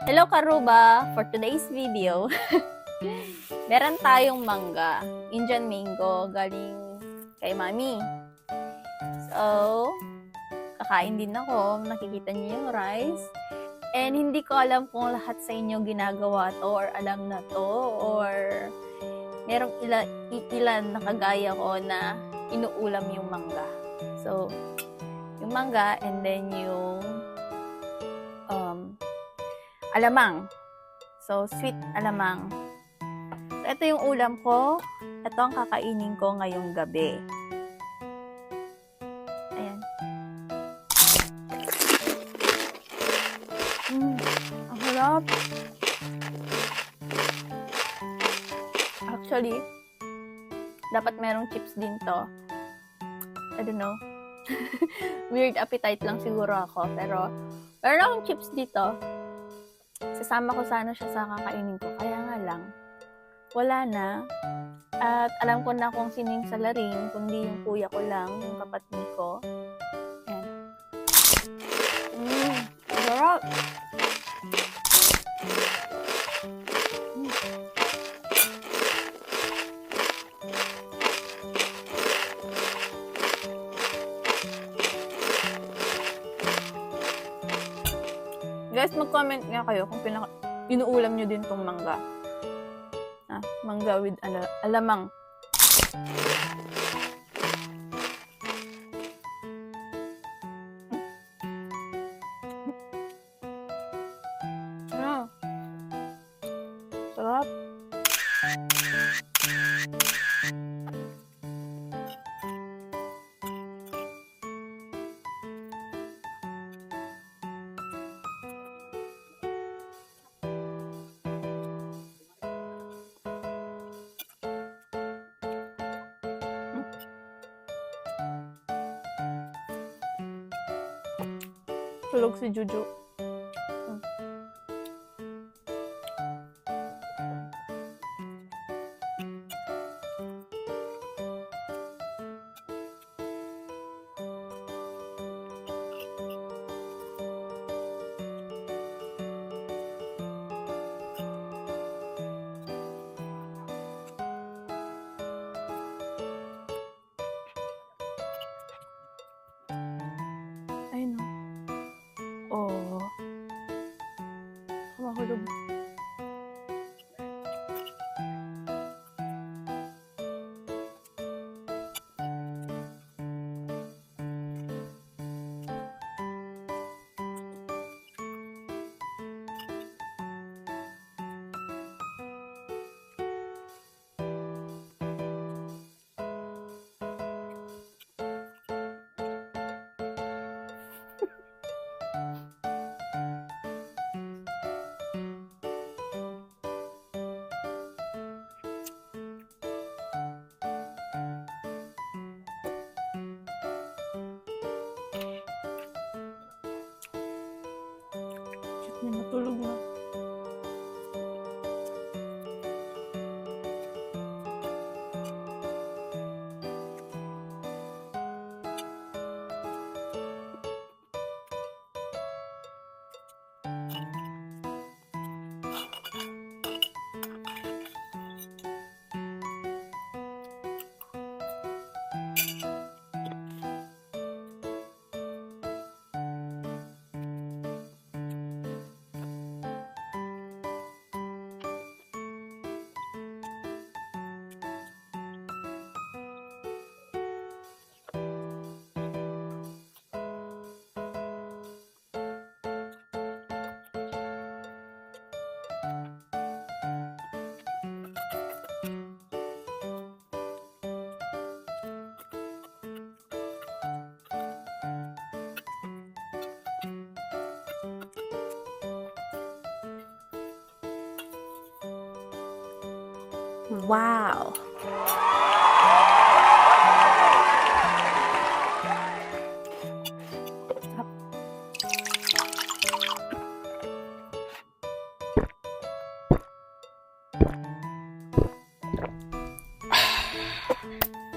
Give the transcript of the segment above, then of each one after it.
Hello Karuba! For today's video, meron tayong mangga, Indian mango, galing kay Mami. So, kakain din ako, nakikita niyo yung rice. And hindi ko alam kung lahat sa inyo ginagawa to or alam na to or merong ilan na kagaya ko na inuulam yung mangga. So, yung mangga and then yung alamang. So, sweet alamang. So, ito yung ulam ko. Ito ang kakainin ko ngayong gabi. Ayan. Ang harap. Actually, dapat merong chips din to. I don't know. Weird appetite lang siguro ako. Pero, meron akong chips dito. Sasama ko sana siya sa kakainin ko. Kaya nga lang, wala na. At alam ko na kung sino yung salarin, kundi yung kuya ko lang, yung kapatid ko. Ayan. Sarap! Guys, mag-comment nga kayo kung inuulam nyo din tong mangga. Mangga with alamang. Sarap. Tulog si Juju. Ayun o. Oh. Kumahulog. May matulog na. Wow!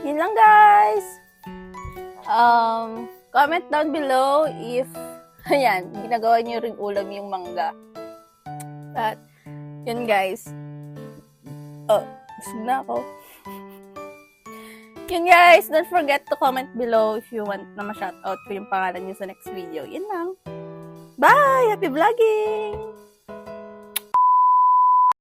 Yun lang guys! Comment down below if ayan, ginagawa niyo ring ulam yung mangga. At, yun guys. Oh, busog na ako. Yun guys, don't forget to comment below if you want na ma-shoutout ko yung pangalan niyo sa next video. Yun lang. Bye! Happy vlogging!